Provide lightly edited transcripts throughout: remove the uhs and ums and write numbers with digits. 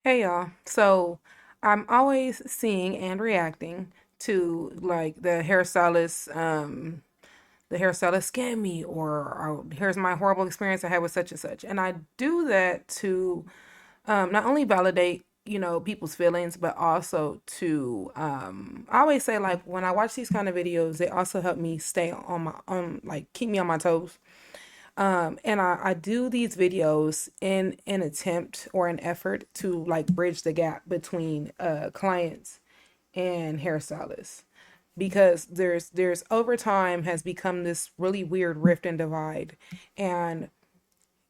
Hey y'all. So I'm always seeing and reacting to like the hairstylist scam me or here's my horrible experience I had with such and such. And I do that to not only validate, people's feelings, but also to I always say like when I watch these kind of videos, they also help me stay on my like keep me on my toes. And I do these videos in an attempt or an effort to like bridge the gap between clients and hairstylists because there's over time has become this really weird rift and divide, and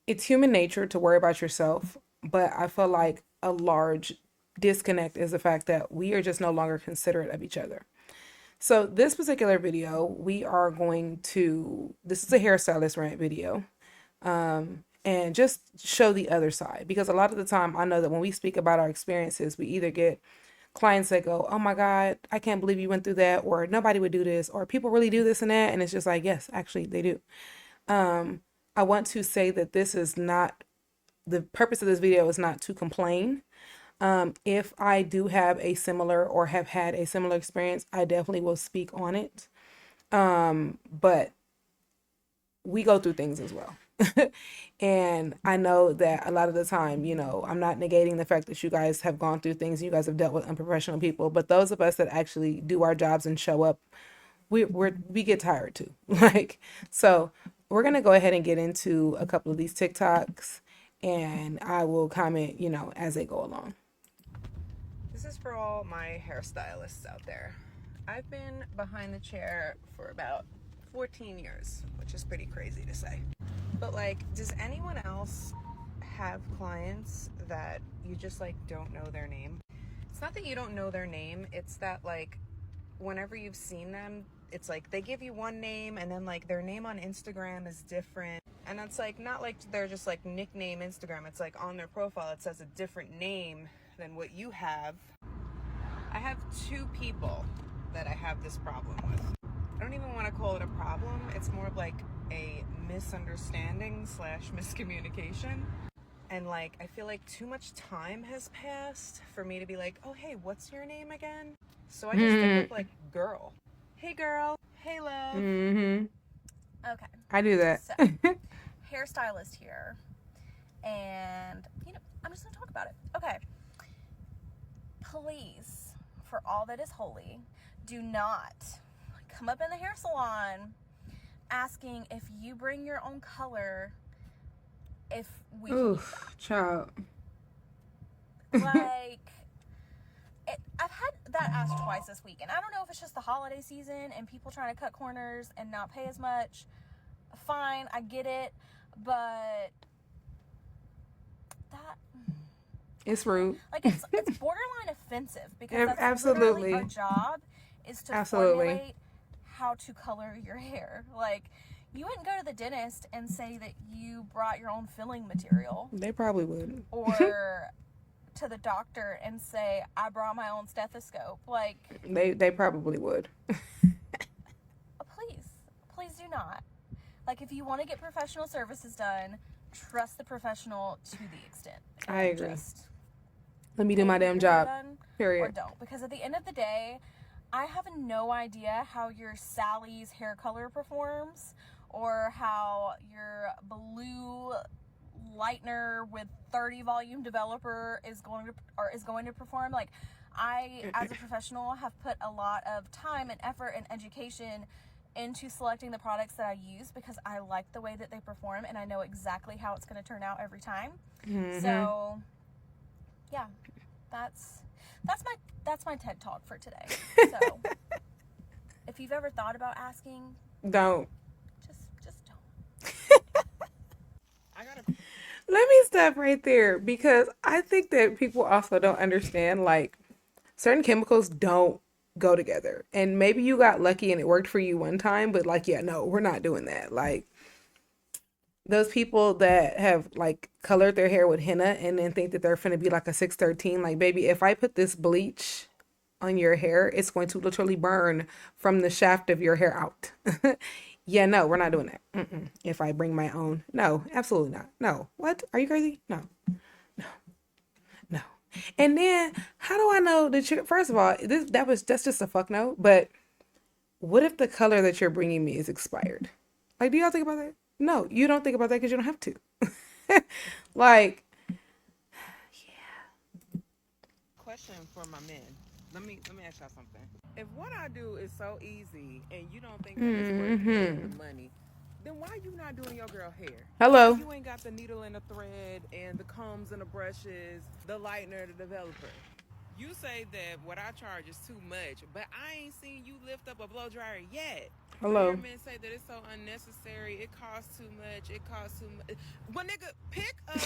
it's human nature to worry about yourself, but I feel like a large disconnect is the fact that we are just no longer considerate of each other. So this particular video, this is a hairstylist rant video, and just show the other side. Because a lot of the time, I know that when we speak about our experiences, we either get clients that go, "Oh my God, I can't believe you went through that," or "Nobody would do this," or "People really do this and that," and it's just like, yes, actually, they do. I want to say that this is not the purpose of this video is not to complain. If I do have a similar or have had a similar experience, I definitely will speak on it. But we go through things as well. And I know that a lot of the time, I'm not negating the fact that you guys have gone through things, you guys have dealt with unprofessional people, but those of us that actually do our jobs and show up, we get tired too. So we're gonna go ahead and get into a couple of these TikToks, and I will comment, as they go along. This is for all my hairstylists out there. I've been behind the chair for about 14 years, which is pretty crazy to say. But does anyone else have clients that you just don't know their name? It's not that you don't know their name, it's that whenever you've seen them, it's like they give you one name and then their name on Instagram is different. And it's not like they're just nickname Instagram. It's on their profile it says a different name than what you have. I have two people that I have this problem with. I don't even want to call it a problem. It's more of a misunderstanding slash miscommunication. And I feel like too much time has passed for me to be like, oh, hey, what's your name again? So I just stick with girl. Hey, girl. Hey, love. Mm-hmm. Okay. I do that. So, hairstylist here. And, I'm just going to talk about it. Okay. Please, for all that is holy, do not come up in the hair salon asking if you bring your own color, if we Oof, child. I've had that asked twice this week, and I don't know if it's just the holiday season and people trying to cut corners and not pay as much. Fine, I get it, but that it's rude. it's borderline offensive because that's Absolutely. literally our job is to Absolutely. formulate how to color your hair. You wouldn't go to the dentist and say that you brought your own filling material. They probably would. Or to the doctor and say, I brought my own stethoscope. They probably would. Please do not. If you want to get professional services done, trust the professional to the extent. I agree. Just let me do my damn job. Period. Or don't. Because at the end of the day, I have no idea how your Sally's hair color performs or how your blue lightener with 30 volume developer is going to perform. I, as a professional, have put a lot of time and effort and education into selecting the products that I use because I like the way that they perform and I know exactly how it's going to turn out every time. Mm-hmm. So yeah, that's my TED Talk for today. So if you've ever thought about asking, don't. Just don't. Let me stop right there because I think that people also don't understand certain chemicals don't go together. And maybe you got lucky and it worked for you one time, but yeah, no, we're not doing that. Those people that have colored their hair with henna and then think that they're finna be a 613, baby, if I put this bleach on your hair, it's going to literally burn from the shaft of your hair out. Yeah, no, we're not doing that. If I bring my own, no, absolutely not. No. What? Are you crazy? No. No. And then how do I know that you? First of all, that's just a fuck no. But what if the color that you're bringing me is expired? Like, do y'all think about that? No, you don't think about that because you don't have to. Like, Question for my men. Let me ask y'all something. If what I do is so easy and you don't think that it's worth the money, then why you not doing your girl hair? hello. Why you ain't got the needle and the thread and the combs and the brushes, the lightener, the developer? You say that what I charge is too much, but I ain't seen you lift up a blow dryer yet. I hear Hello. men say that it's so unnecessary, it costs too much, it costs too much. Well, nigga, pick up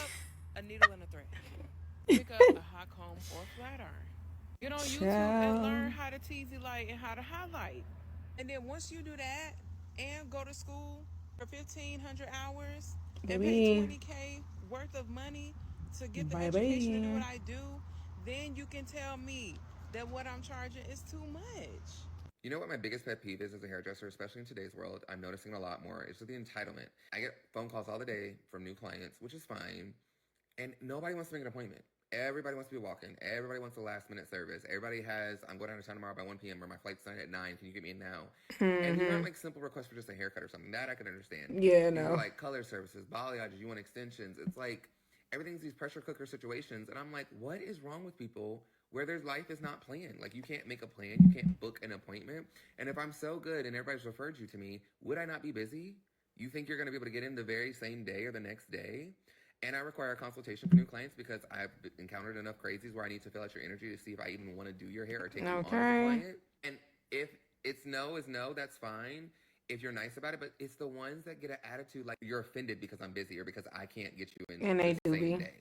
a needle and a thread. Pick up a hot comb or a flat iron. Get on YouTube and learn Child. how to teasy light and how to highlight. And then once you do that and go to school for 1,500 hours and pay Baby. 20K worth of money to get the education to do what Baby. I do, then you can tell me that what I'm charging is too much. You know what my biggest pet peeve is as a hairdresser, especially in today's world? I'm noticing a lot more. It's just the entitlement. I get phone calls all the day from new clients, which is fine. And nobody wants to make an appointment. Everybody wants to be walking. Everybody wants a last minute service. Everybody has, I'm going out of town tomorrow by 1 p.m. or my flight's starting at 9. Can you get me in now? And these aren't like simple requests for just a haircut or something. That I can understand. Yeah, These are no. like color services, balayages, you want extensions. It's like everything's these pressure cooker situations. And I'm like, what is wrong with people where their life is not planned? Like, you can't make a plan. You can't book an appointment. And if I'm so good and everybody's referred you to me, would I not be busy? You think you're going to be able to get in the very same day or the next day? And I require a consultation for new clients because I've encountered enough crazies where I need to fill out your energy to see if I even want to do your hair or take you on as a client. And if it's no is no, that's fine if you're nice about it. But it's the ones that get an attitude like you're offended because I'm busy or because I can't get you in And they the do same be. day.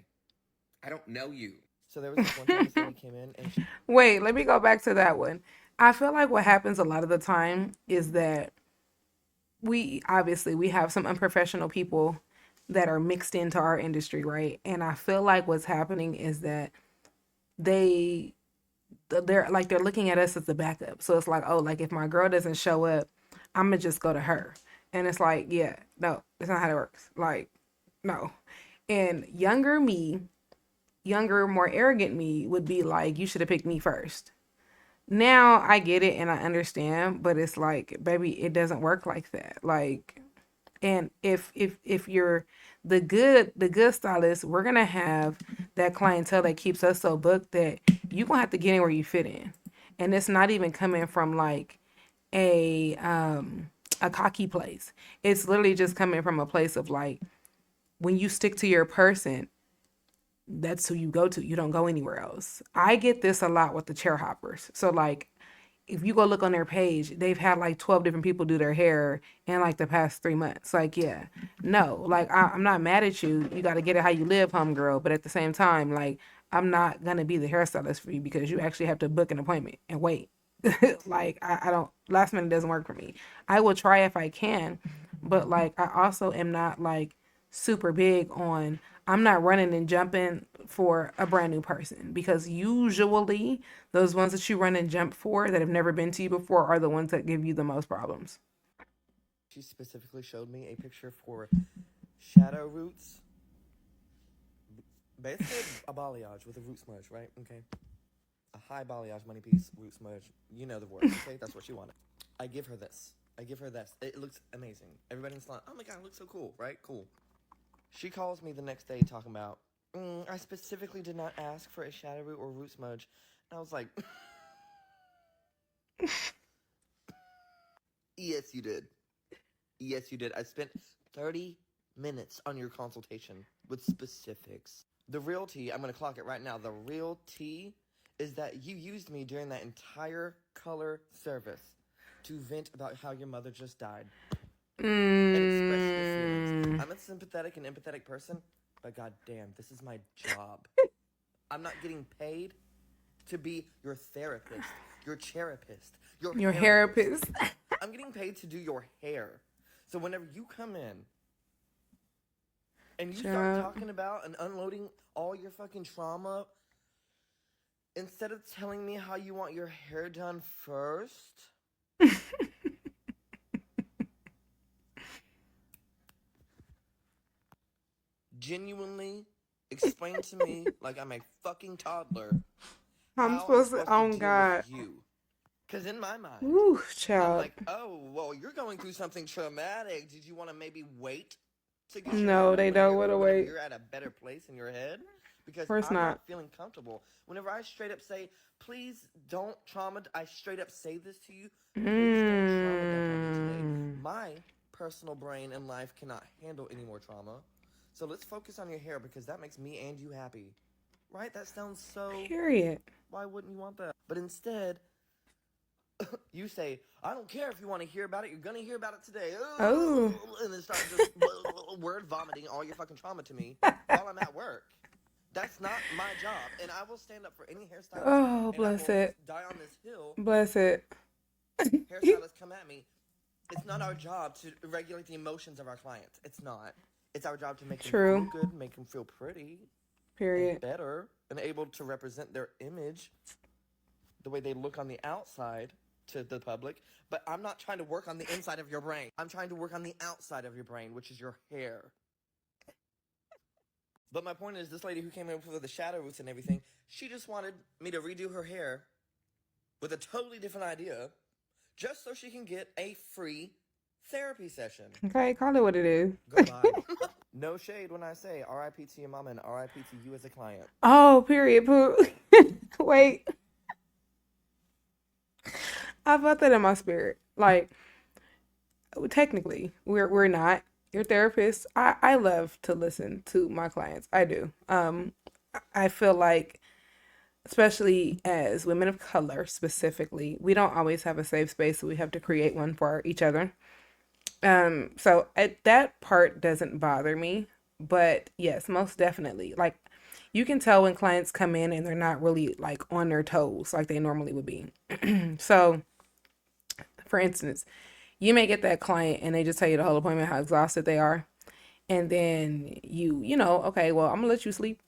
I don't know you. So there was this one time this lady came in and Wait, let me go back to that one. I feel like what happens a lot of the time is that we obviously we have some unprofessional people that are mixed into our industry, right? And I feel like what's happening is that they they're looking at us as the backup. So it's like, oh, like if my girl doesn't show up, I'm gonna just go to her. And it's like, yeah, no, that's not how it works. Like, no. And younger, more arrogant me would be like, you should have picked me first. Now I get it and I understand, but it's like, baby, it doesn't work like that. Like, and if you're the good stylist, we're gonna have that clientele that keeps us so booked that you gonna have to get in where you fit in. And it's not even coming from like a a cocky place. It's literally just coming from a place of like when you stick to your person, that's who you go to. You don't go anywhere else. I get this a lot with the chair hoppers. So like if you go look on their page, they've had like 12 different people do their hair in like the past 3 months. Like, yeah, no, like I'm not mad at you. You got to get it how you live, homegirl. But at the same time, like I'm not going to be the hairstylist for you because you actually have to book an appointment and wait. Like, I don't, last minute doesn't work for me. I will try if I can, but like I also am not like super big on, I'm not running and jumping for a brand new person because usually those ones that you run and jump for that have never been to you before are the ones that give you the most problems. she specifically showed me a picture for shadow roots. Basically, a balayage with a root smudge, right? Okay. A high balayage money piece root smudge. You know the word, okay? That's what she wanted. I give her this. I give her this. It looks amazing. Everybody in the salon, oh my god, it looks so cool, right? Cool. She calls me the next day talking about, I specifically did not ask for a shadow root or root smudge. And I was like, yes, you did. Yes, you did. I spent 30 minutes on your consultation with specifics. The real tea, I'm going to clock it right now. The real tea is that you used me during that entire color service to vent about how your mother just died and express your feelings. I'm a sympathetic and empathetic person, but goddamn, this is my job. I'm not getting paid to be your therapist, your cherapist, Your therapist. therapist. I'm getting paid to do your hair. So whenever you come in and you start Child. talking about and unloading all your fucking trauma, instead of telling me how you want your hair done first, genuinely, Explain to me, like I'm a fucking toddler, I'm how I'm supposed to, supposed to oh deal with God. you. Because in my mind, Woo, I'm child. like, oh, well, you're going through something traumatic. Did you want to maybe wait to get your hair No, done they don't want to whenever wait. you're at a better place in your head? Of Because course I'm not. not feeling comfortable. Whenever I straight up say, please don't trauma, I straight up say this to you, please don't trauma dump on me today. Mm, My personal brain and life cannot handle any more trauma. So let's focus on your hair because that makes me and you happy. Right? That sounds so. period. Why wouldn't you want that? But instead, you say, I don't care if you want to hear about it. You're going to hear about it today. Oh. And then start just word vomiting all your fucking trauma to me while I'm at work. That's not my job. And I will stand up for any hairstylist Oh, and I bless will it. die on this hill. Bless it. Hairstylists come at me. It's not our job to regulate the emotions of our clients. It's not. It's our job to make them feel True. good, make them feel pretty and Period. better and able to represent their image the way they look on the outside to the public. But I'm not trying to work on the inside of your brain. I'm trying to work on the outside of your brain, which is your hair. But my point is, this lady who came in with the shadow roots and everything, she just wanted me to redo her hair with a totally different idea just so she can get a free therapy session. Okay, call it what it is. Goodbye. No shade when I say RIP to your mama and RIP to you as a client. Oh, period, poo. Wait. I felt that in my spirit. Like, technically, we're not your therapist. I love to listen to my clients. I do. I feel like, especially as women of color specifically, we don't always have a safe space, so we have to create one for each other. So that part doesn't bother me, but yes, most definitely. Like, you can tell when clients come in and they're not really like on their toes like they normally would be. So, for instance, you may get that client and they just tell you the whole appointment how exhausted they are, and then okay, well, I'm gonna let you sleep.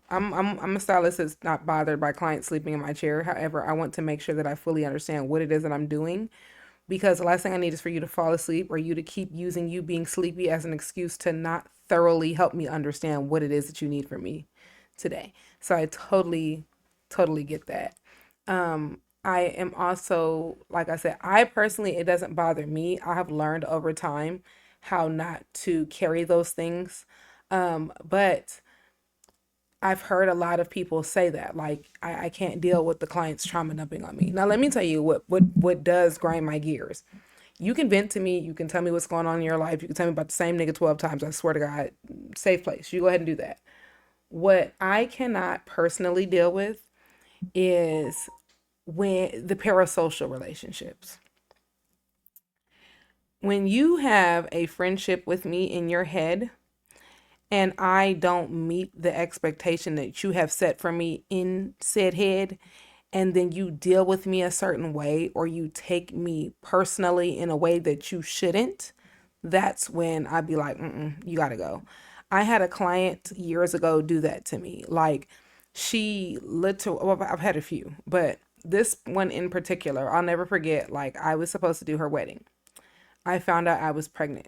I'm a stylist that's not bothered by clients sleeping in my chair. However, I want to make sure that I fully understand what it is that I'm doing, because the last thing I need is for you to fall asleep or you to keep using you being sleepy as an excuse to not thoroughly help me understand what it is that you need from me today. So I totally get that. I am also, like I said, I personally, it doesn't bother me. I have learned over time how not to carry those things. But I've heard a lot of people say that, like, I can't deal with the clients trauma dumping on me. Now, let me tell you what does grind my gears. You can vent to me. You can tell me what's going on in your life. You can tell me about the same nigga 12 times. I swear to God, safe place. You go ahead and do that. What I cannot personally deal with is when the parasocial relationships. When you have a friendship with me in your head and I don't meet the expectation that you have set for me in said head, and then you deal with me a certain way or you take me personally in a way that you shouldn't, that's when I'd be like, you gotta go. I had a client years ago do that to me. Like, she literally, well, I've had a few, but this one in particular, I'll never forget. Like, I was supposed to do her wedding. I found out I was pregnant.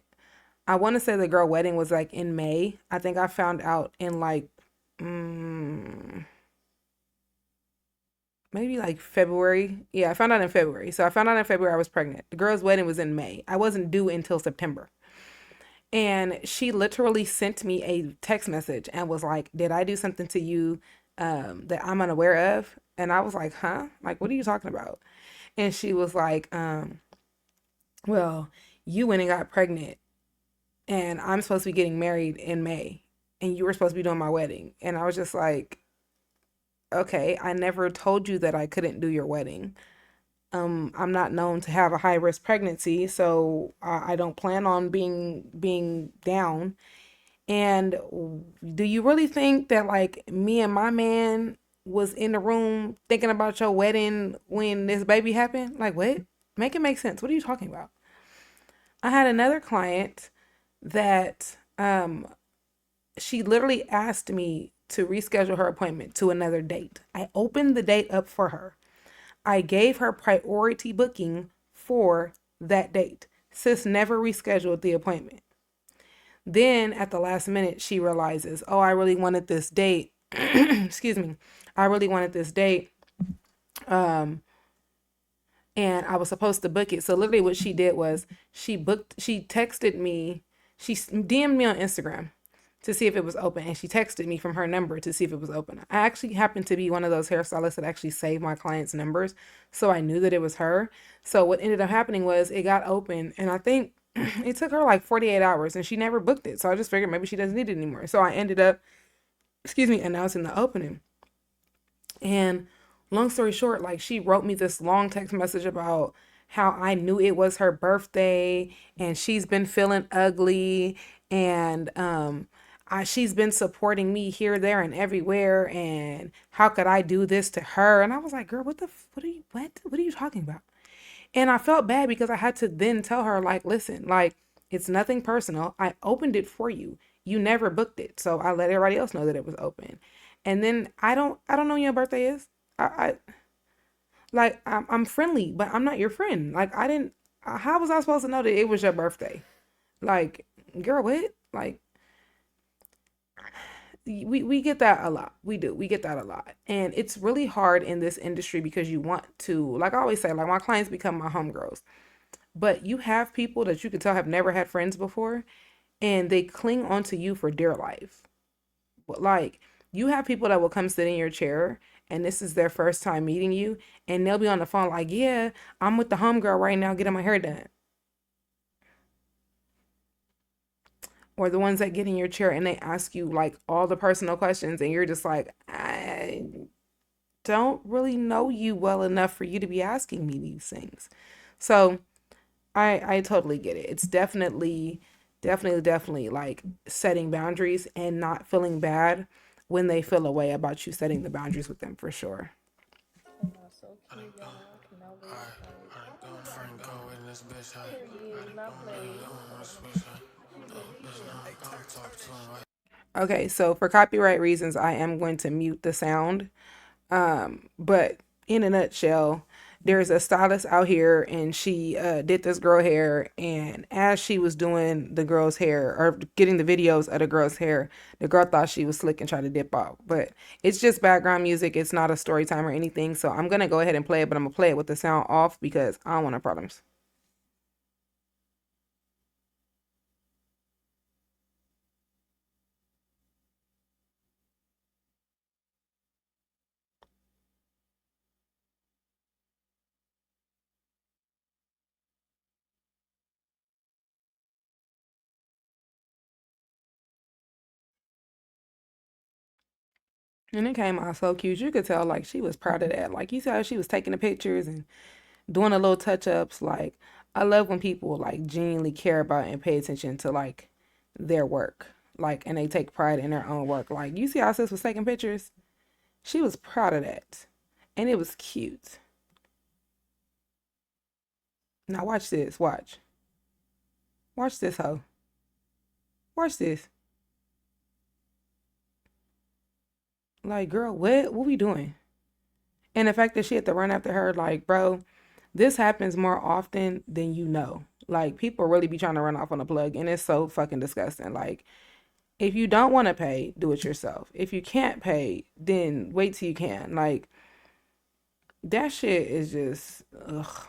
I want to say the girl wedding was like in May. I think I found out in like maybe like February. Yeah, I found out in February. So I found out in February I was pregnant. The girl's wedding was in May. I wasn't due until September. And she literally sent me a text message and was like, "Did I do something to you that I'm unaware of?" And I was like, "Huh? Like, what are you talking about?" And she was like, "Well, you went and got pregnant, and I'm supposed to be getting married in May, and you were supposed to be doing my wedding." And I was just like, "Okay, I never told you that I couldn't do your wedding. I'm not known to have a high risk pregnancy, so I don't plan on being down. And do you really think that like me and my man was in the room thinking about your wedding when this baby happened? Like, what? Make it make sense. What are you talking about?" I had another client that she literally asked me to reschedule her appointment to another date. I opened the date up for her. I gave her priority booking for that date. Sis never rescheduled the appointment. Then at the last minute, she realizes, oh, I really wanted this date. Excuse me. I really wanted this date. Um, and I was supposed to book it. So literally what she did was she texted me, she DM'd me on Instagram to see if it was open. And she texted me from her number to see if it was open. I actually happened to be one of those hairstylists that actually saved my clients' numbers. So I knew that it was her. So what ended up happening was it got open, and I think it took her like 48 hours and she never booked it. So I just figured maybe she doesn't need it anymore. So I ended up, announcing the opening. And long story short, like she wrote me this long text message about how I knew it was her birthday and she's been feeling ugly, and she's been supporting me here, there, and everywhere, and how could I do this to her? And I was like, girl, what are you talking about? And I felt bad because I had to then tell her, like, listen, like, it's nothing personal. I opened it for you. You never booked it. So I let everybody else know that it was open. And then I don't know when your birthday is. I like, I'm friendly, but I'm not your friend. Like, I didn't, how was I supposed to know that it was your birthday? Like, girl, what? Like, we get that a lot. We do. We get that a lot. And it's really hard in this industry because you want to, like I always say, like my clients become my homegirls. But you have people that you can tell have never had friends before, and they cling onto you for dear life. But like, you have people that will come sit in your chair and this is their first time meeting you, and they'll be on the phone like, yeah, I'm with the homegirl right now getting my hair done. Or the ones that get in your chair and they ask you like all the personal questions, and you're just like, I don't really know you well enough for you to be asking me these things. So I totally get it. It's definitely like setting boundaries and not feeling bad when they feel a way about you setting the boundaries with them, for sure. Okay, so for copyright reasons, I am going to mute the sound. But in a nutshell, there's a stylist out here, and she did this girl hair. And as she was doing the girl's hair or getting the videos of the girl's hair, the girl thought she was slick and tried to dip out. But it's just background music. It's not a story time or anything. So I'm gonna go ahead and play it, but I'm gonna play it with the sound off because I don't want no problems. And it came out so cute. You could tell like she was proud of that. Like you saw she was taking the pictures and doing the little touch ups. Like I love when people like genuinely care about and pay attention to like their work. Like, and they take pride in their own work. Like you see how sis was taking pictures? She was proud of that. And it was cute. Now watch this. Watch. Watch this hoe. Watch this. Like, girl, what we doing? And the fact that she had to run after her, like, bro, this happens more often than you know. Like, people really be trying to run off on a plug, and it's so fucking disgusting. Like, if you don't want to pay, do it yourself. If you can't pay, then wait till you can. Like, that shit is just, ugh.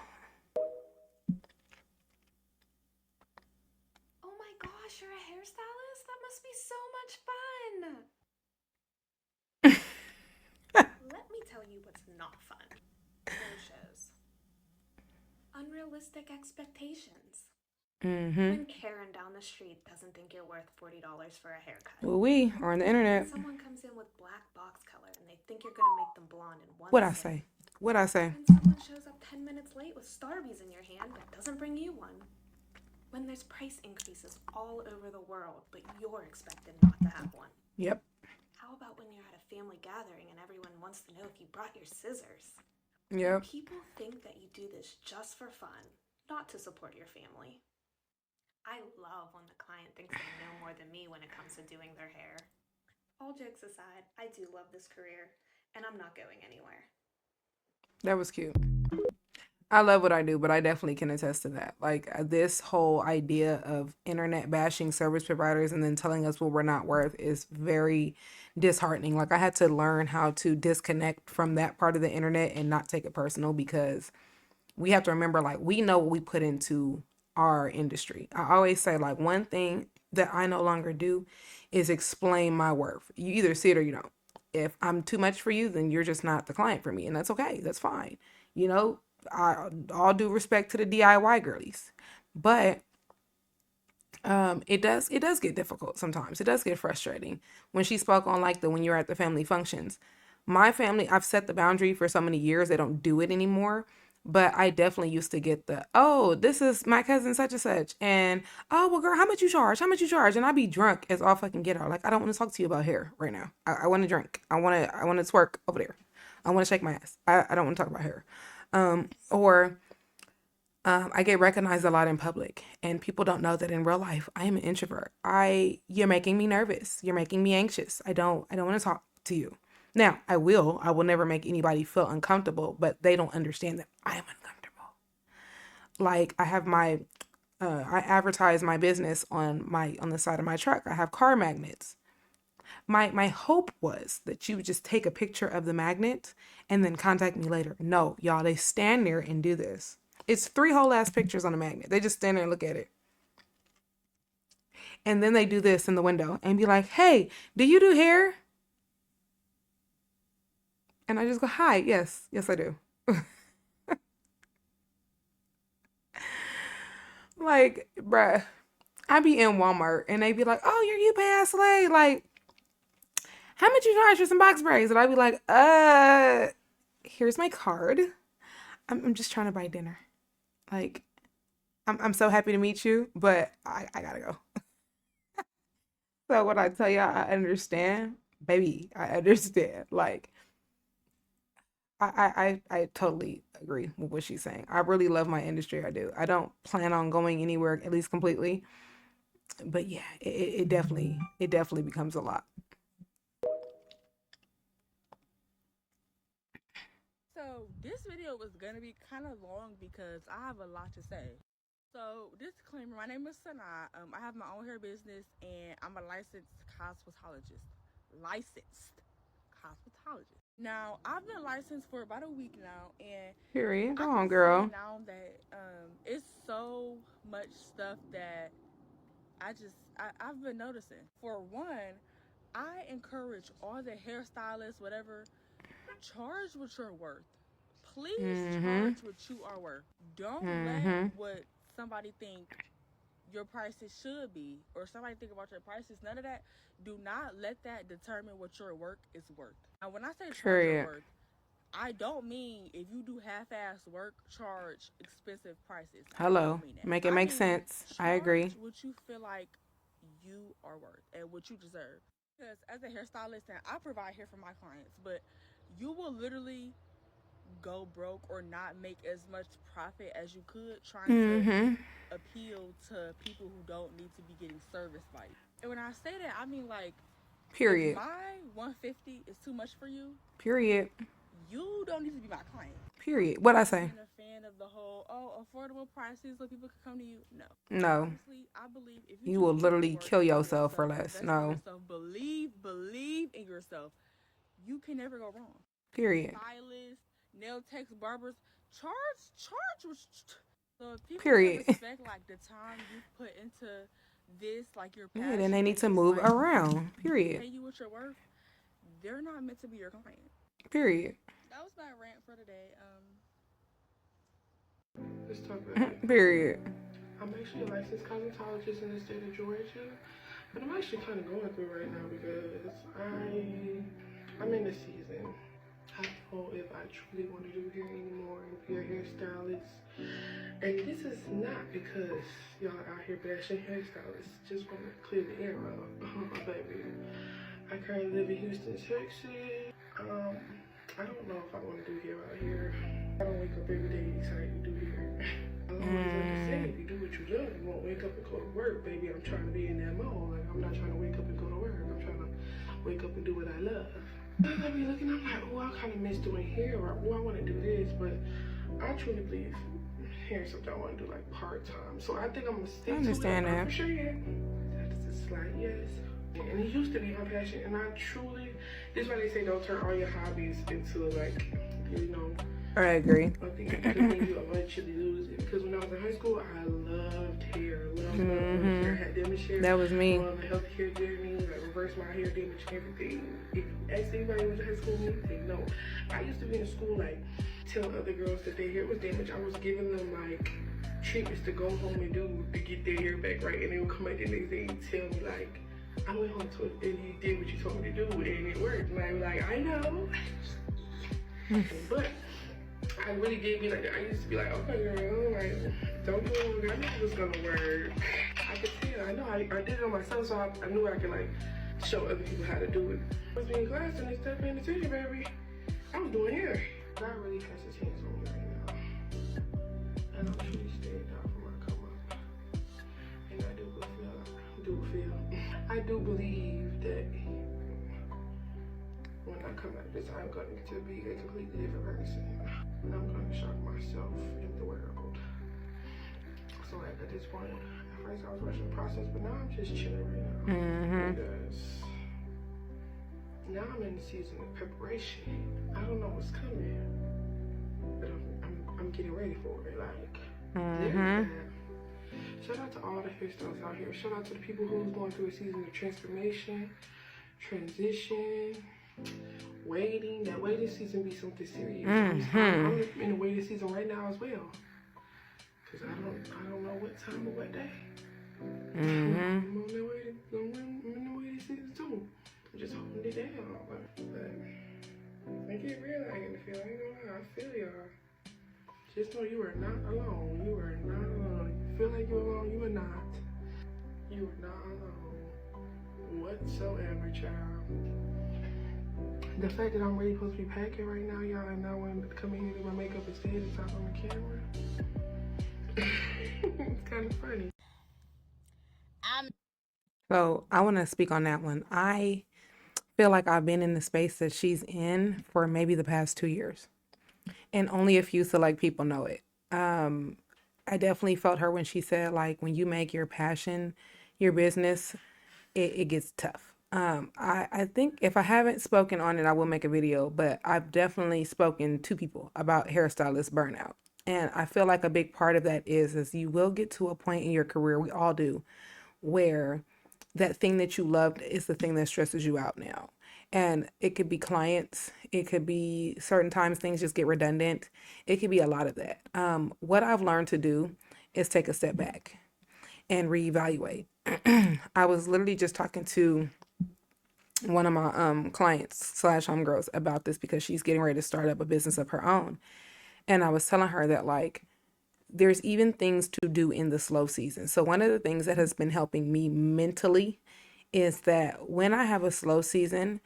Oh my gosh, you're a hairstylist? That must be so much fun. Let me tell you what's not fun. No-shows. Unrealistic expectations. Mm-hmm. When Karen down the street doesn't think you're worth $40 for a haircut. Well, we are on the internet. When someone comes in with black box color and they think you're gonna make them blonde in one What I sitting. say? What I say? When someone shows up 10 minutes late with Starbies in your hand but doesn't bring you one. When there's price increases all over the world, but you're expected not to have one. Yep. How about when you're at a family gathering and everyone wants to know if you brought your scissors? Yep. People think that you do this just for fun, not to support your family. I love when the client thinks they know more than me when it comes to doing their hair. All jokes aside, I do love this career, and I'm not going anywhere. That was cute. I love what I do, but I definitely can attest to that. Like this whole idea of internet bashing service providers and then telling us what we're not worth is very disheartening. Like I had to learn how to disconnect from that part of the internet and not take it personal, because we have to remember, like, we know what we put into our industry. I always say, like, one thing that I no longer do is explain my worth. You either see it or you don't. If I'm too much for you, then you're just not the client for me, and that's okay. That's fine. You know, all due respect to the DIY girlies, but it does get difficult sometimes. It does get frustrating. When she spoke on like the when you're at the family functions, my family, I've set the boundary for so many years, they don't do it anymore. But I definitely used to get the, oh, this is my cousin such and such, and oh well girl, how much you charge? How much you charge? And I'd be drunk as all fucking get out. Like, I don't want to talk to you about hair right now. I want to drink. I want to twerk over there. I want to shake my ass. I don't want to talk about hair. Or I get recognized a lot in public, and people don't know that in real life I am an introvert. You're making me nervous. You're making me anxious. I don't want to talk to you. Now, I will never make anybody feel uncomfortable, but they don't understand that I am uncomfortable. Like I have I advertise my business on the side of my truck. I have car magnets. My hope was that you would just take a picture of the magnet and then contact me later. No, y'all, they stand there and do this. It's 3 whole ass pictures on a magnet. They just stand there and look at it. And then they do this in the window and be like, hey, do you do hair? And I just go, hi, yes, I do. Like, bruh, I be in Walmart and they be like, oh, you're upayislay. Like, how much you charge for some box braids? And I be like, here's my card. I'm just trying to buy dinner. Like, I'm so happy to meet you, but I gotta go. So when I tell you I understand, baby, I understand. Like, I totally agree with what she's saying. I really love my industry. I do. I don't plan on going anywhere, at least completely. But yeah, it definitely becomes a lot. So this video was gonna be kind of long because I have a lot to say. So disclaimer: my name is Sana. I have my own hair business and I'm a licensed cosmetologist. Licensed cosmetologist. Now I've been licensed for about a week now, and Period. I Go can on, say girl. now that it's so much stuff that I've been noticing. For one, I encourage all the hairstylists, whatever, charge what you're worth. Please Mm-hmm. charge what you are worth. Don't let Mm-hmm. what somebody think your prices should be or somebody think about your prices. None of that. Do not let that determine what your work is worth. Now, when I say charge your Period. worth, I don't mean if you do half-ass work, charge expensive prices. I Hello. don't mean that. Make it I make mean sense. I charge agree. what you feel like you are worth and what you deserve. Because as a hairstylist, and I provide hair for my clients, but you will literally go broke or not make as much profit as you could trying to Mm-hmm. appeal to people who don't need to be getting serviced by you. And when I say that, I mean like if Period. my 150 is too much for you, Period. you don't need to be my client. Period. What I I've say? been a fan of the whole affordable prices so people can come to you. No. No. Honestly, I believe if you You just will do your literally work, kill know yourself for less. invest in No. yourself, believe in yourself, you can never go wrong. Period. Stylists, nail techs, barbers, charge what. So if people can't Period. respect like the time you put into this, like your Yeah, passion, then they need and to just move like around. pay Period. you what you're worth, they're not meant to be your client. Period. That was my rant for today. Let's talk about it. Period. I'm actually a licensed cosmetologist in the state of Georgia, but I'm actually kind of going through right now because I'm in the season. I don't know if I truly want to do hair anymore and be a hairstylist. And this is not because y'all out here bashing hairstylists. Just want to clear the air out. My baby. I currently live in Houston, Texas. I don't know if I want to do hair out here. I don't wake up every day excited to do hair. I always like to say, if you do what you love, you won't wake up and go to work, baby. I'm trying to be in that mode. Like, I'm not trying to wake up and go to work. I'm trying to wake up and do what I love. I be looking, I'm like, oh, I kind of miss doing hair, or oh, I want to do this, but I truly believe here's something I want to do like part-time. So I think I'm gonna stick I understand to it. that. For sure, yeah. That's a slight yes. And it used to be my passion, and I truly, this is why they say don't turn all your hobbies into like, you know, I agree. I think because then you eventually lose it. Because when I was in high school, I loved hair. Loved hair. I had damage hair. That was me. On the healthy hair journey, like reverse my hair damage, everything. If you ask anybody who was in high school, they know. I used to be in school like telling other girls that their hair was damaged. I was giving them like treatments to go home and do to get their hair back right, and they would come back the next day and tell me like, I went home to it and you did what you told me to do and it worked. And I was like, I know. But I really did be like that. I used to be like, okay girl, like, don't do it. I knew it was gonna work. I could tell. I know I did it on myself, so I knew I could like show other people how to do it. I was in class and they started paying attention, baby. I was doing hair. God really has his hands on me right now. And I'm truly staying down for my come up. And I do believe that when I come out of this, I'm going to be a completely different person. And I'm going to shock myself in the world. So like at this point, at first I was rushing the process, but now I'm just chilling right now. Because now I'm in the season of preparation. I don't know what's coming, but I'm getting ready for it. Like, there's that. Shout out to all the hairstylists out here. Shout out to the people who's going through a season of transformation, transition, waiting. That waiting season be something serious. I'm in the waiting season right now as well. Cause I don't know what time or what day. I'm in the waiting season too. I'm just holding it down. But I get real out in the field. I ain't gonna lie, I feel y'all. Just know you are not alone. You are not alone. You feel like you're alone, you are not. You are not alone whatsoever, child. The fact that I'm really supposed to be packing right now, y'all, and I want to come in here and do my makeup instead and talk on the camera. It's kind of funny. So I want to speak on that one. I feel like I've been in the space that she's in for maybe the past 2 years. And only a few select people know it. I definitely felt her when she said, like, when you make your passion your business, it gets tough. I think if I haven't spoken on it, I will make a video, but I've definitely spoken to people about hairstylist burnout. And I feel like a big part of that is you will get to a point in your career, we all do, where that thing that you loved is the thing that stresses you out now. And it could be clients, it could be certain times things just get redundant. It could be a lot of that. What I've learned to do is take a step back and reevaluate. I was literally just talking to one of my clients slash homegirls about this because she's getting ready to start up a business of her own. And I was telling her that, like, there's even things to do in the slow season. So one of the things that has been helping me mentally is that when I have a slow season,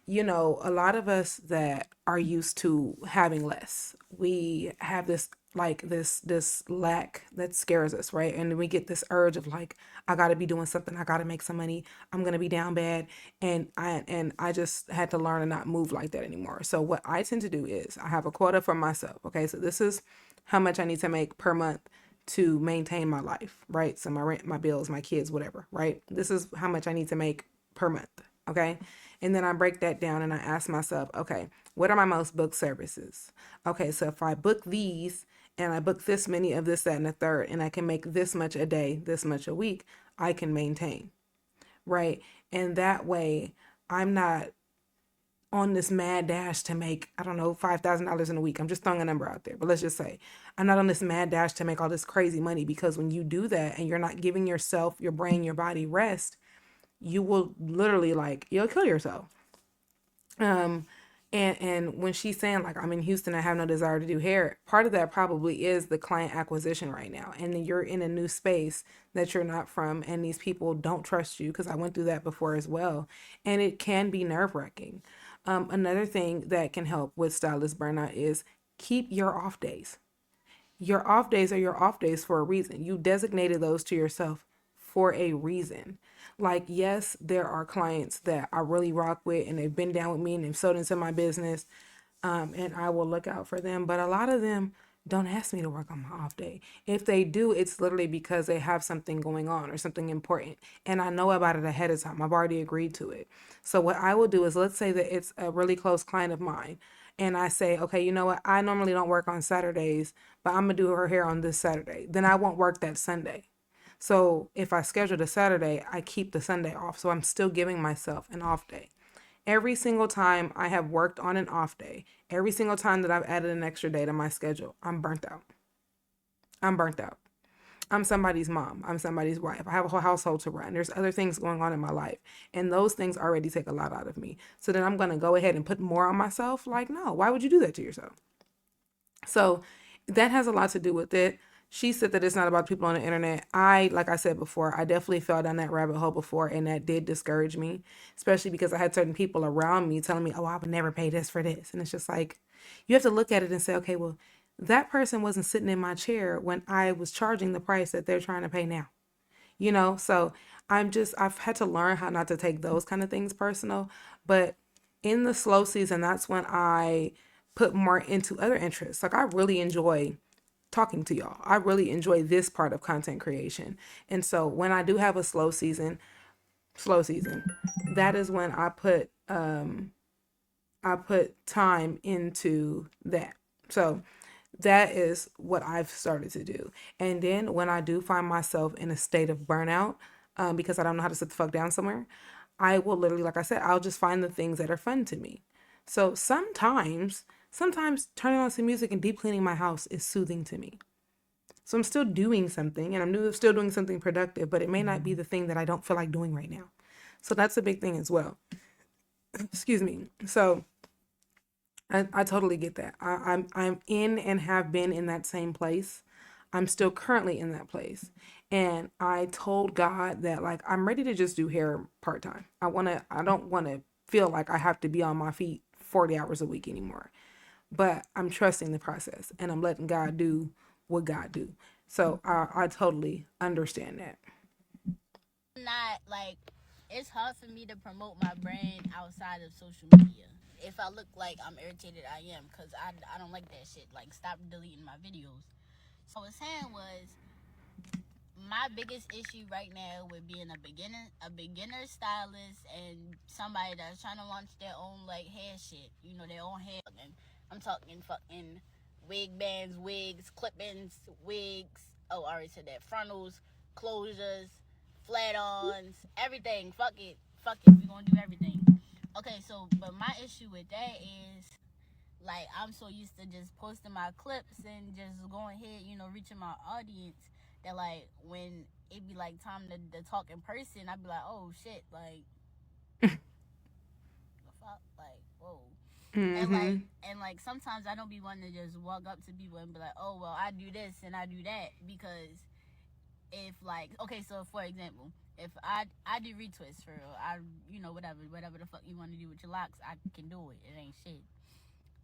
you know, a lot of us that are used to having less, we have this like this lack that scares us, right? And then we get this urge of like, I gotta be doing something, I gotta make some money, I'm gonna be down bad. And I just had to learn to not move like that anymore. So what I tend to do is I have a quota for myself. Okay, so this is how much I need to make per month to maintain my life, right? So my rent, my bills, my kids, whatever, right? This is how much I need to make per month, okay? And then I break that down and I ask myself, okay, what are my most booked services? Okay, so if I book these and I book this many of this, that, and the third, and I can make this much a day, this much a week, I can maintain, right? And that way I'm not on this mad dash to make, I don't know, $5,000 in a week. I'm just throwing a number out there, but let's just say I'm not on this mad dash to make all this crazy money, because when you do that and you're not giving yourself, your brain, your body rest, you will literally, like, you'll kill yourself. And when she's saying, like, I'm in Houston, I have no desire to do hair, part of that probably is the client acquisition right now. And then you're in a new space that you're not from, and these people don't trust you, because I went through that before as well. And it can be nerve-wracking. Another thing that can help with stylist burnout is keep your off days. Your off days are your off days for a reason. You designated those to yourself for a reason. Like, yes, there are clients that I really rock with and they've been down with me and they've sold into my business. and I will look out for them. But a lot of them don't ask me to work on my off day. If they do, it's literally because they have something going on or something important. And I know about it ahead of time. I've already agreed to it. So what I will do is, let's say that it's a really close client of mine. And I say, okay, you know what? I normally don't work on Saturdays, but I'm going to do her hair on this Saturday. Then I won't work that Sunday. So if I schedule a Saturday, I keep the Sunday off. So I'm still giving myself an off day. Every single time I have worked on an off day, every single time that I've added an extra day to my schedule, I'm burnt out. I'm burnt out. I'm somebody's mom. I'm somebody's wife. I have a whole household to run. There's other things going on in my life. And those things already take a lot out of me. So then I'm going to go ahead and put more on myself. Like, no, why would you do that to yourself? So that has a lot to do with it. She said that it's not about people on the internet. Like I said before, I definitely fell down that rabbit hole before, and that did discourage me, especially because I had certain people around me telling me, oh, I would never pay this for this. And it's just like, you have to look at it and say, okay, well, that person wasn't sitting in my chair when I was charging the price that they're trying to pay now. So I've had to learn how not to take those kind of things personal. But in the slow season, that's when I put more into other interests. Like, I really enjoy talking to y'all. I really enjoy this part of content creation. And so when I do have a slow season, that is when I put time into that. So that is what I've started to do. And then when I do find myself in a state of burnout, because I don't know how to sit the fuck down somewhere, I will literally, like I said, I'll just find the things that are fun to me. So sometimes turning on some music and deep cleaning my house is soothing to me. So I'm still doing something, and I'm still doing something productive, but it may not be the thing that I don't feel like doing right now. So that's a big thing as well. Excuse me. So I totally get that. I'm in and have been in that same place. I'm still currently in that place. And I told God that, like, I'm ready to just do hair part-time. I don't want to feel like I have to be on my feet 40 hours a week anymore. But I'm trusting the process, and I'm letting God do what God do. So I totally understand that. Not like, it's hard for me to promote my brand outside of social media. If I look like I'm irritated, I am, because I don't like that shit. Like, stop deleting my videos. So what I was saying was, my biggest issue right now with being a beginner stylist and somebody that's trying to launch their own, like, hair shit, their own hair. And I'm talking fucking wig bands, wigs, clip-ins, wigs. Oh, I already said that. Frontals, closures, flat-ons, everything. Fuck it. We gonna do everything. Okay, so, but my issue with that is, like, I'm so used to just posting my clips and just going ahead, reaching my audience, that, like, when it be, like, time to talk in person, I'd be like, oh, shit, like, the fuck? Like, whoa. Mm-hmm. And like, sometimes I don't be wanting to just walk up to people and be like, oh, well, I do this and I do that, because if, like, okay, so for example, if I do retwists for real, whatever the fuck you want to do with your locks, I can do it. It ain't shit.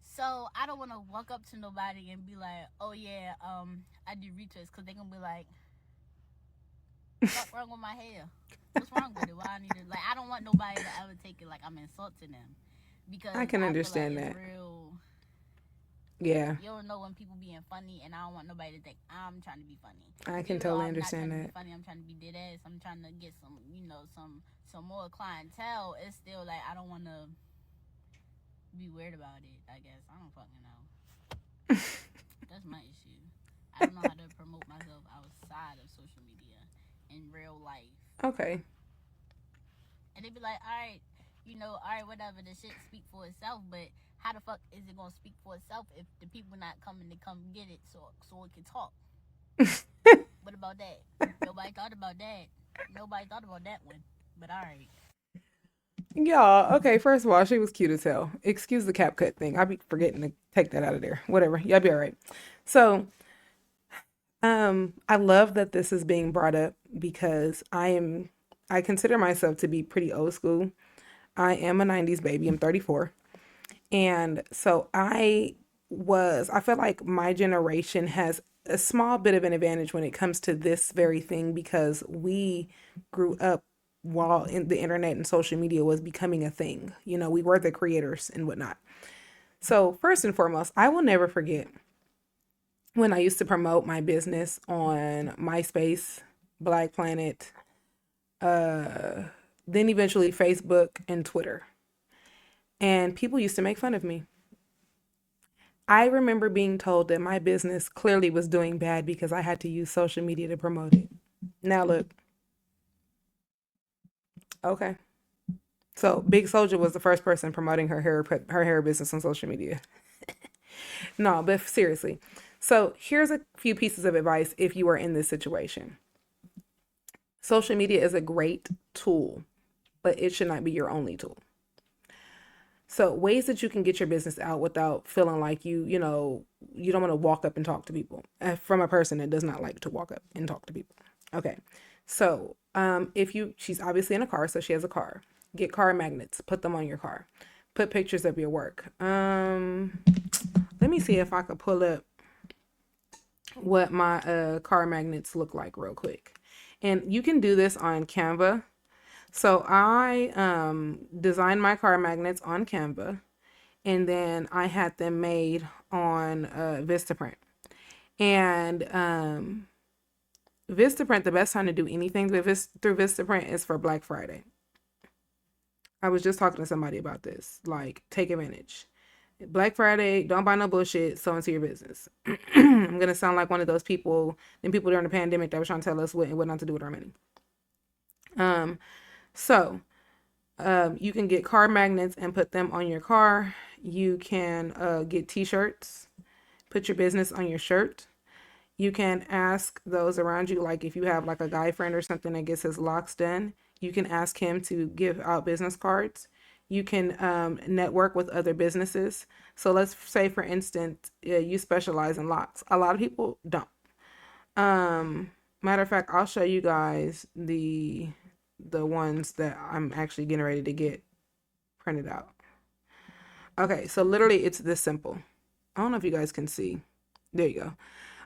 So I don't want to walk up to nobody and be like, oh yeah, I do retwists, because they gonna be like, what's wrong with my hair? What's wrong with it? Why I need to, like, I don't want nobody to ever take it like I'm insulting them, because I can understand like that. Real, yeah. You don't know when people being funny, and I don't want nobody to think I'm trying to be funny. I can totally understand that. Funny, I'm trying to be dead ass. I'm trying to get some, some more clientele. It's still like, I don't want to be weird about it, I guess. I don't fucking know. That's my issue. I don't know how to promote myself outside of social media in real life. Okay. And they be like, all right, whatever, the shit speak for itself, but how the fuck is it gonna speak for itself if the people not coming to come get it so it can talk? What about that? Nobody thought about that. Nobody thought about that one. But all right. Y'all, okay, first of all, she was cute as hell. Excuse the cap cut thing. I be forgetting to take that out of there. Whatever. Y'all be all right. So, I love that this is being brought up, because I consider myself to be pretty old school. I am a 90s baby. I'm 34. And so I feel like my generation has a small bit of an advantage when it comes to this very thing, because we grew up while in the internet and social media was becoming a thing. We were the creators and whatnot. So first and foremost, I will never forget when I used to promote my business on MySpace, Black Planet, then eventually Facebook and Twitter. And people used to make fun of me. I remember being told that my business clearly was doing bad because I had to use social media to promote it. Now look, okay. So Big Soldier was the first person promoting her hair business on social media. No, but seriously. So here's a few pieces of advice if you are in this situation. Social media is a great tool, but it should not be your only tool. So ways that you can get your business out without feeling like you don't want to walk up and talk to people from a person that does not like to walk up and talk to people. Okay. So, she's obviously in a car, so she has a car. Get car magnets, put them on your car. Put pictures of your work. Let me see if I could pull up what my car magnets look like real quick. And you can do this on Canva. So I designed my car magnets on Canva, and then I had them made on Vistaprint. And Vistaprint, the best time to do anything through Vistaprint is for Black Friday. I was just talking to somebody about this. Like, take advantage. Black Friday, don't buy no bullshit, sow into your business. I'm going to sound like one of those people during the pandemic that was trying to tell us what not to do with our money. So you can get car magnets and put them on your car. You can get t-shirts, put your business on your shirt. You can ask those around you, like if you have like a guy friend or something that gets his locks done, you can ask him to give out business cards. You can network with other businesses. So let's say, for instance, you specialize in locks. A lot of people don't. Matter of fact, I'll show you guys the ones that I'm actually getting ready to get printed out. Okay, so literally it's this simple. I don't know if you guys can see. There you go.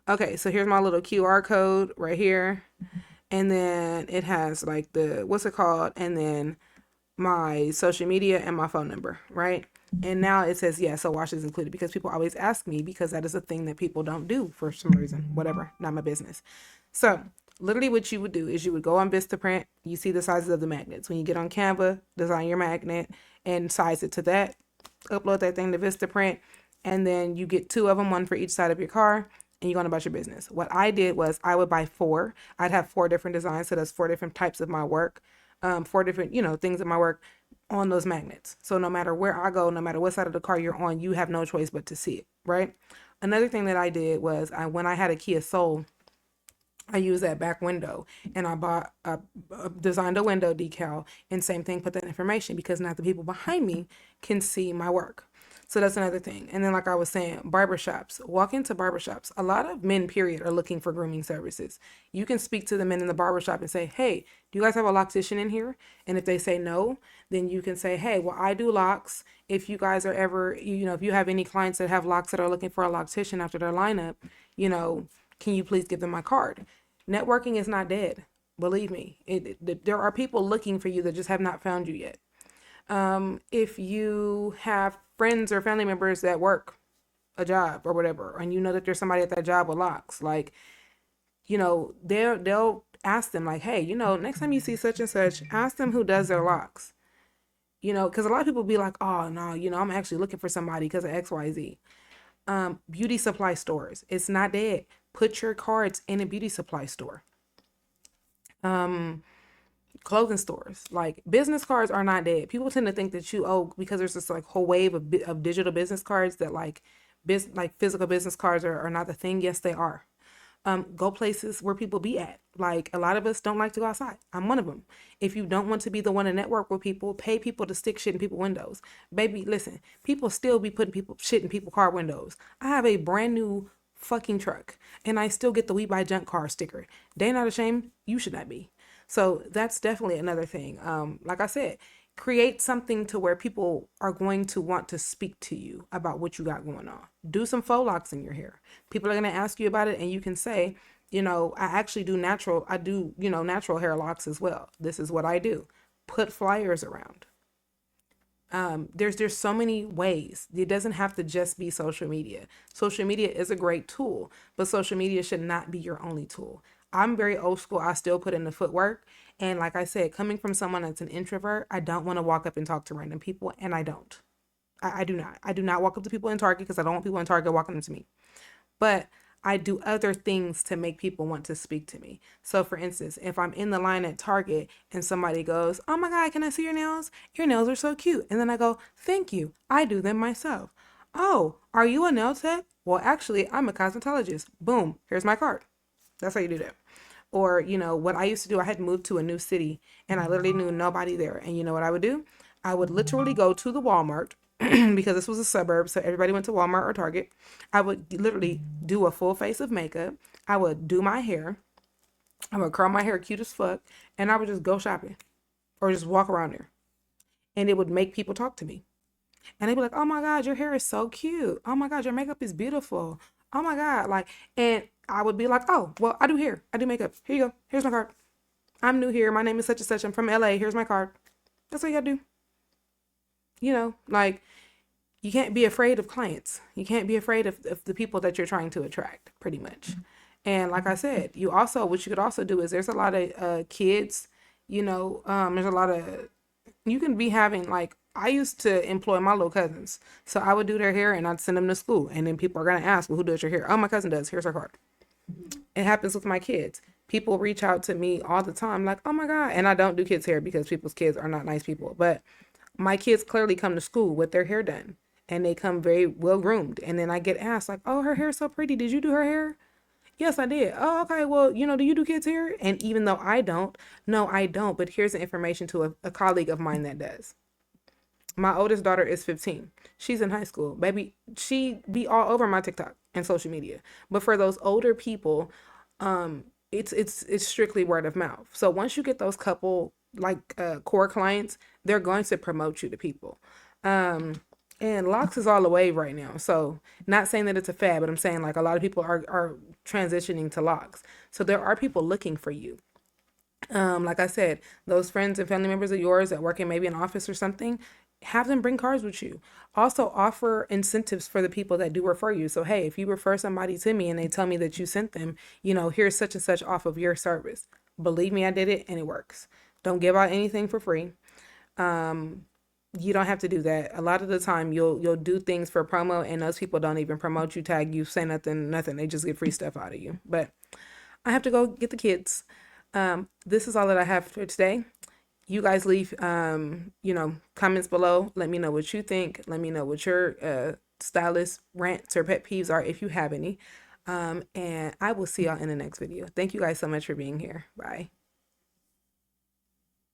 Okay, so here's my little QR code right here. And then it has like what's it called? And then my social media and my phone number, right? And now it says, yeah, so wash is included, because people always ask me, because that is a thing that people don't do for some reason, whatever, not my business. So literally what you would do is you would go on Vistaprint, you see the sizes of the magnets. When you get on Canva, design your magnet and size it to that, upload that thing to Vistaprint, and then you get 2 of them, one for each side of your car, and you go on about your business. What I did was I would buy 4. I'd have 4 different designs, so that's 4 different types of my work, 4 different, things in my work on those magnets. So no matter where I go, no matter what side of the car you're on, you have no choice but to see it, right? Another thing that I did was when I had a Kia Soul, I used that back window, and I designed a window decal, and same thing, put that information, because now the people behind me can see my work. So that's another thing. And then, like I was saying, barbershops. Walk into barbershops. A lot of men, period, are looking for grooming services. You can speak to the men in the barbershop and say, hey, do you guys have a loctician in here? And if they say no, then you can say, hey, well, I do locks. If you guys are ever, if you have any clients that have locks that are looking for a loctician after their lineup, can you please give them my card? Networking is not dead. Believe me, there are people looking for you that just have not found you yet. If you have friends or family members that work a job or whatever, and you know that there's somebody at that job with locks, like, they'll ask them, like, hey, next time you see such and such, ask them who does their locks. Because a lot of people be like, oh no, I'm actually looking for somebody because of XYZ. Beauty supply stores, it's not dead. Put your cards in a beauty supply store. Clothing stores, like, business cards are not dead. People tend to think that because there's this like whole wave of digital business cards that like physical business cards are not the thing. Yes, they are. Go places where people be at. Like, a lot of us don't like to go outside. I'm one of them. If you don't want to be the one to network with people, pay people to stick shit in people's windows. Baby, listen, people still be putting shit in people's car windows. I have a brand new fucking truck, and I still get the We Buy Junk Car sticker. They not ashamed. You should not be. So that's definitely another thing. Like I said, create something to where people are going to want to speak to you about what you got going on. Do some faux locks in your hair. People are going to ask you about it, and you can say, I actually do natural hair locks as well. This is what I do. Put flyers around. There's so many ways. It doesn't have to just be social media. Social media is a great tool, but social media should not be your only tool. I'm very old school. I still put in the footwork. And like I said, coming from someone that's an introvert, I don't want to walk up and talk to random people, and I don't. I do not. I do not walk up to people in Target because I don't want people in Target walking up to me. But I do other things to make people want to speak to me. So for instance, if I'm in the line at Target and somebody goes, "Oh my God, can I see your nails? Your nails are so cute." And then I go, "Thank you. I do them myself." "Oh, are you a nail tech?" "Well, actually, I'm a cosmetologist." Boom, here's my card. That's how you do that. Or, what I used to do, I had moved to a new city and I literally knew nobody there. And you know what I would do? I would literally go to the Walmart because this was a suburb, so everybody went to Walmart or Target. I would literally do a full face of makeup. I would do my hair. I would curl my hair cute as fuck, and I would just go shopping or just walk around there. And it would make people talk to me. And they'd be like, "Oh my God, your hair is so cute. Oh my God, your makeup is beautiful. Oh my God." And I would be like, "Oh, well, I do hair. I do makeup. Here you go. Here's my card. I'm new here. My name is such and such. I'm from LA. Here's my card." That's what you gotta do. You can't be afraid of clients. You can't be afraid of the people that you're trying to attract, pretty much. And like I said, what you could also do is there's a lot of kids, there's a lot of, you can be having, like, I used to employ my little cousins. So I would do their hair and I'd send them to school. And then people are going to ask, "Well, who does your hair?" "Oh, my cousin does. Here's her card." It happens with my kids. People reach out to me all the time, like, "Oh my God." And I don't do kids' hair because people's kids are not nice people. But my kids clearly come to school with their hair done and they come very well groomed. And then I get asked, like, "Oh, her hair's so pretty. Did you do her hair?" "Yes, I did." "Oh, okay. Well, do you do kids' hair?" And even though I don't, no, I don't. But here's the information to a colleague of mine that does. My oldest daughter is 15. She's in high school. Baby, she be all over my TikTok and social media. But for those older people, it's strictly word of mouth. So once you get those couple core clients, they're going to promote you to people. And locks is all the wave right now. So not saying that it's a fad, but I'm saying like a lot of people are transitioning to locks. So there are people looking for you. Like I said, those friends and family members of yours that work in maybe an office or something, have them bring cards with you. Also offer incentives for the people that do refer you. So, hey, if you refer somebody to me and they tell me that you sent them, here's such and such off of your service. Believe me, I did it and it works. Don't give out anything for free. You don't have to do that. A lot of the time you'll do things for promo and those people don't even promote you, tag you, say nothing. They just get free stuff out of you. But I have to go get the kids. This is all that I have for today. You guys leave, comments below. Let me know what you think. Let me know what your stylist rants or pet peeves are if you have any. And I will see y'all in the next video. Thank you guys so much for being here. Bye.